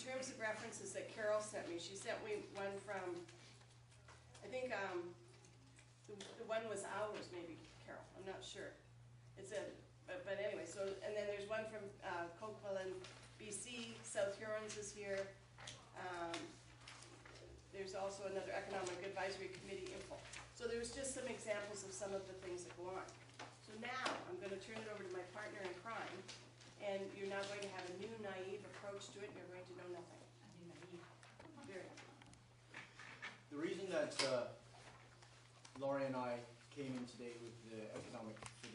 terms of references that Carol sent me, she sent me one from, I think the one was ours, maybe, Carol, I'm not sure. It's a, but anyway, so, and then there's one from Coquitlam, BC, South Hurons is here. There's also another Economic Advisory Committee info. So there's just some examples of some of the things that go on. So now I'm going to turn it over to my partner in crime, and you're now going to have a new naive approach to it, and you're going to know nothing. A new naive. Very. The reason that Laurie and I came in today with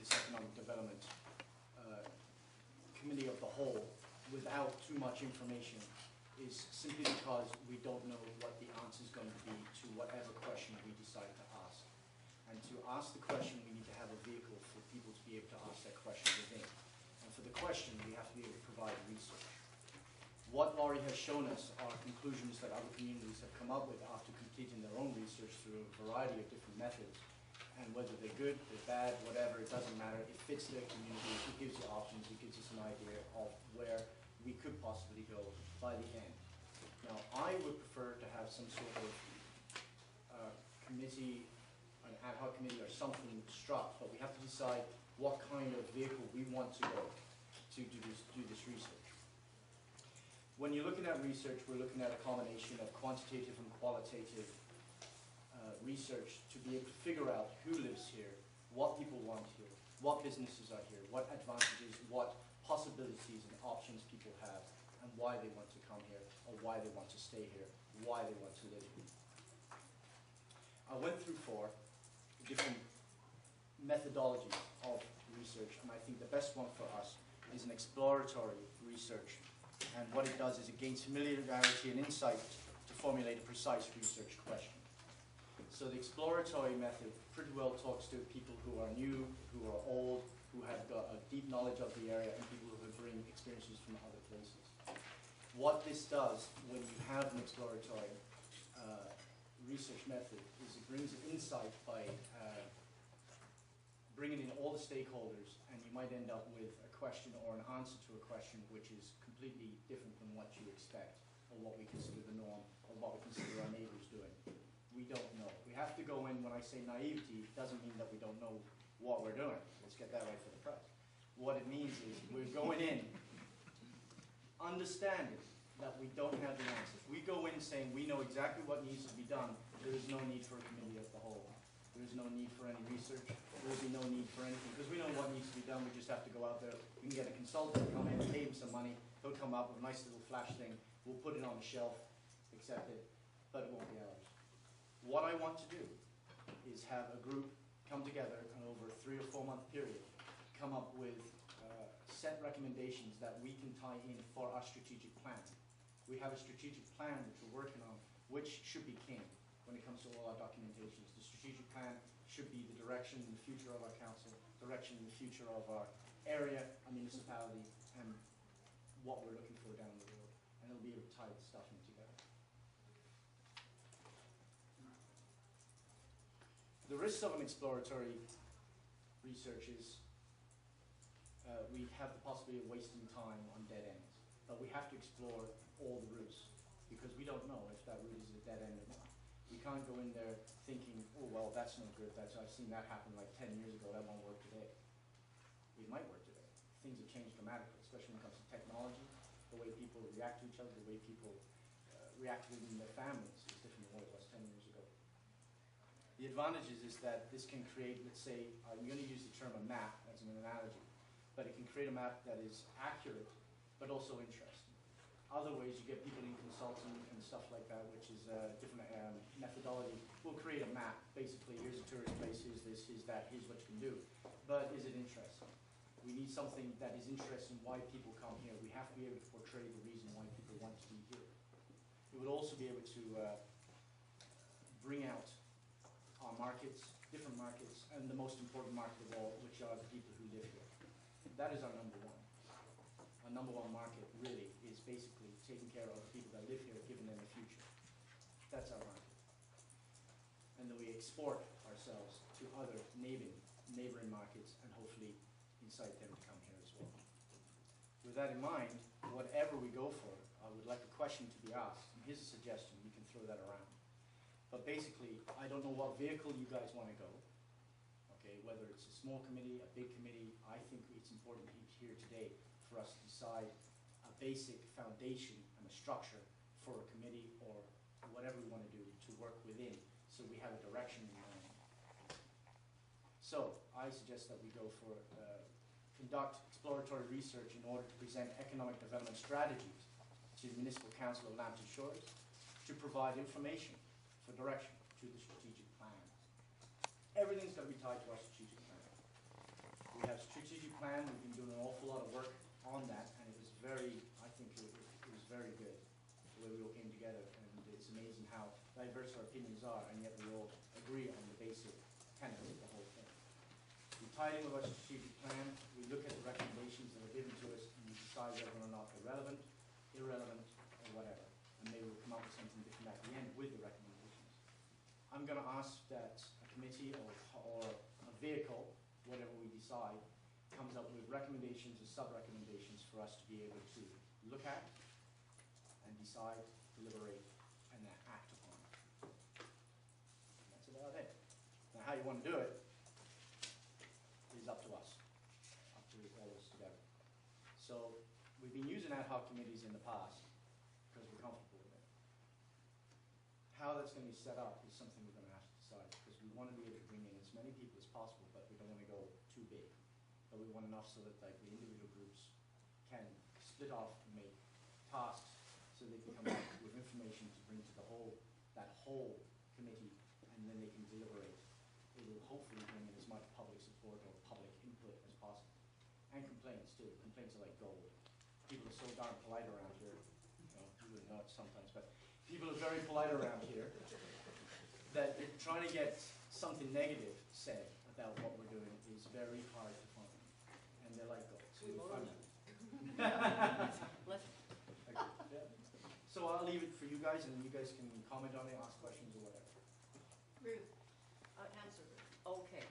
this economic development committee of the whole without too much information is simply because we don't know what the answer is going to be to whatever question we decide to ask. And to ask the question, we need to have a vehicle for people to be able to ask that question within. And for the question, we have to be able to provide research. What Laurie has shown us are conclusions that other communities have come up with after completing their own research through a variety of different methods. And whether they're good, they're bad, whatever, it doesn't matter. It fits their community, it gives you options, it gives us an idea of where we could possibly go by the end. Now, I would prefer to have some sort of committee, an ad hoc committee or something struck, but we have to decide what kind of vehicle we want to go to do this research. When you're looking at research, we're looking at a combination of quantitative and qualitative research to be able to figure out who lives here, what people want here, what businesses are here, what advantages, what possibilities and options people have, and why they want to come here, or why they want to stay here, why they want to live here. I went through 4 different methodologies of research, and I think the best one for us is an exploratory research. And what it does is it gains familiarity and insight to formulate a precise research question. So the exploratory method pretty well talks to people who are new, who are old, who have got a deep knowledge of the area, and people who bring experiences from other places. What this does when you have an exploratory research method is it brings an insight by bringing in all the stakeholders, and you might end up with a question or an answer to a question which is completely different than what you expect, or what we consider the norm, or what we consider our neighbors doing. We don't know. We have to go in, when I say naivety, it doesn't mean that we don't know what we're doing. Let's get that right for the press. What it means is we're going in understanding that we don't have the answers. We go in saying we know exactly what needs to be done. There is no need for a committee of the whole. There is no need for any research. There will be no need for anything, because we know what needs to be done. We just have to go out there. We can get a consultant to come in, pay him some money. He'll come up with a nice little flash thing. We'll put it on the shelf, accept it, but it won't be ours. What I want to do is have a group come together and over a 3 or 4 month period come up with set recommendations that we can tie in for our strategic plan. We have a strategic plan which we're working on, which should be king when it comes to all our documentations. The strategic plan should be the direction in the future of our council, direction in the future of our area, our municipality, and what we're looking for down the road. And it'll be able to tie the stuff in together. The risks of an exploratory research is we have the possibility of wasting time on dead ends. But we have to explore all the routes, because we don't know if that route is a dead end or not. We can't go in there thinking, oh, well, that's no good. I've seen that happen like 10 years ago. That won't work today. It might work today. Things have changed dramatically, especially when it comes to technology. The way people react to each other, the way people react within their families is different than what it was 10 years ago. The advantage is that this can create, let's say, I'm going to use the term a map as an analogy, but it can create a map that is accurate, but also interesting. Other ways, you get people in consulting and stuff like that, which is a different methodology. We'll create a map. Basically, here's a tourist place, here's this, here's that, here's what you can do. But is it interesting? We need something that is interesting, why people come here. We have to be able to portray the reason why people want to be here. It would also be able to bring out our markets, different markets, and the most important market of all, which are the people who live here. That is our number one. Our number one market really is basically taking care of the people that live here, giving them a future. That's our market. And then we export ourselves to other neighboring markets and hopefully incite them to come here as well. With that in mind, whatever we go for, I would like to question question to be asked, and here's a suggestion, you can throw that around. But basically, I don't know what vehicle you guys want to go, okay, whether it's a small committee, a big committee. I think it's important here today for us to decide a basic foundation and a structure for a committee or whatever we want to do to work within, so we have a direction in mind. So, I suggest that we go for conduct exploratory research in order to present economic development strategies to the Municipal Council of Lambton Shores to provide information for direction to the strategic plan. Everything's got to be tied to our strategic plan. We have strategic plan, we've been doing an awful lot of work on that, and it was very, I think it was very good, the way we all came together, and it's amazing how diverse our opinions are, and yet we all agree on the basic tenet of the whole thing. We tie in with our strategic plan, we look at the recommendations that are given to us, and we decide whether or not they're relevant, irrelevant, or whatever. And maybe we'll come up with something different at the end with the recommendations. I'm going to ask that a committee or a vehicle, whatever we decide, comes up with recommendations or sub-recommendations for us to be able to look at and decide, deliberate, and then act upon. And that's about it. Now, how you want to do it is up to us, up to all of us together. So we've been using ad hoc committees in the past because we're comfortable with it. How that's going to be set up is something we're going to have to decide, because we want to be able to bring in as many people as possible, but we don't want to go too big. But we want enough so that like the individual groups can split off and make tasks so they can come up with information to bring to that whole committee, and then they can deliberate. It will hopefully bring in as much public support or public input as possible. And complaints too. Complaints are like gold. People are so darn polite around here. You wouldn't know it sometimes, but people are very polite around here that trying to get something negative said about what we're doing is very hard to find. And they're like gold. So we find them. Okay, yeah. So I'll leave it for you guys, and you guys can comment on it, ask questions or whatever. Ruth, answer Ruth. Okay,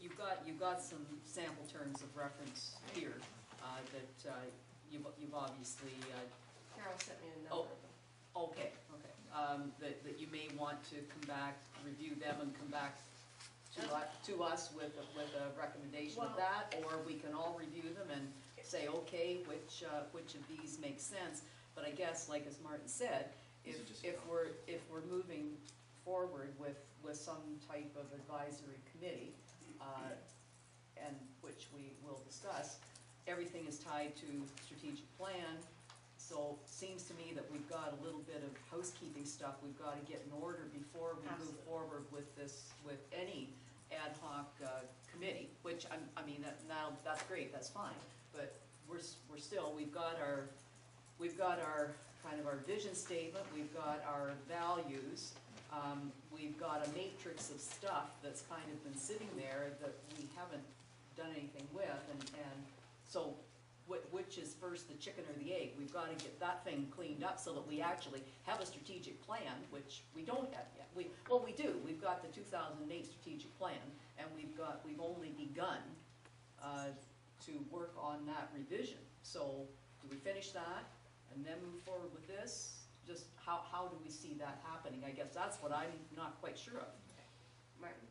you've got some sample terms of reference here that you've obviously, Carol sent me a number of them. okay, that you may want to come back, review them and come back to us with a recommendation of that, or we can all review them and say, okay, which of these makes sense. But I guess, like as Martin said, if we're moving forward with some type of advisory committee, and which we will discuss, everything is tied to strategic plan. So it seems to me that we've got a little bit of housekeeping stuff we've got to get in order before we move forward with any ad hoc committee, which I mean, that's great, that's fine, but we've got our kind of our vision statement, we've got our values, we've got a matrix of stuff that's kind of been sitting there that we haven't done anything with, and so which is first, the chicken or the egg? We've got to get that thing cleaned up so that we actually have a strategic plan, which we don't have yet. We do. We've got the 2008 strategic plan, and we've only begun to work on that revision. So do we finish that and then move forward with this? Just how do we see that happening? I guess that's what I'm not quite sure of. Martin?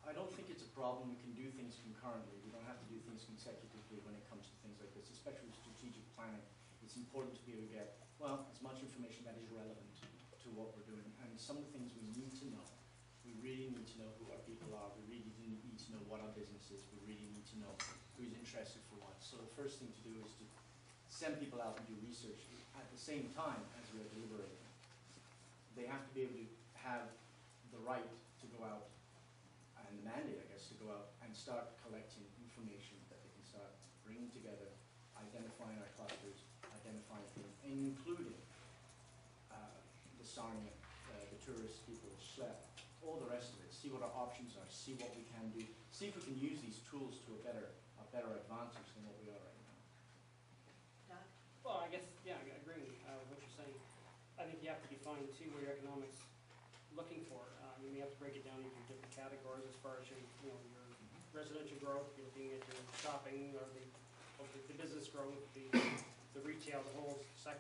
I don't think it's a problem. We can do things concurrently. We don't have to do things consecutively when it comes to things like this, especially with strategic planning. It's important to be able to get, well, as much information that is relevant to what we're doing. And some of the things we need to know. We really need to know who our people are. We really need to know what our business is. We really need to know who's interested for what. So the first thing to do is to send people out and do research at the same time as we are deliberating. They have to be able to have the right to go out, and the mandate, I guess, to go out and start collecting information that they can start bringing together, identifying our clusters, identifying things, including the Sarnia, the tourist people, SLEP, all the rest of it. See what our options are, see what we can do, see if we can use these tools to a better advantage than what we are right now. Doug? Well, I guess, yeah, I agree with what you're saying. I think you have to define too what your economics looking for. You may have to break it down into different categories as far as your residential growth. You're looking at your shopping or the business growth, the retail, the whole sector.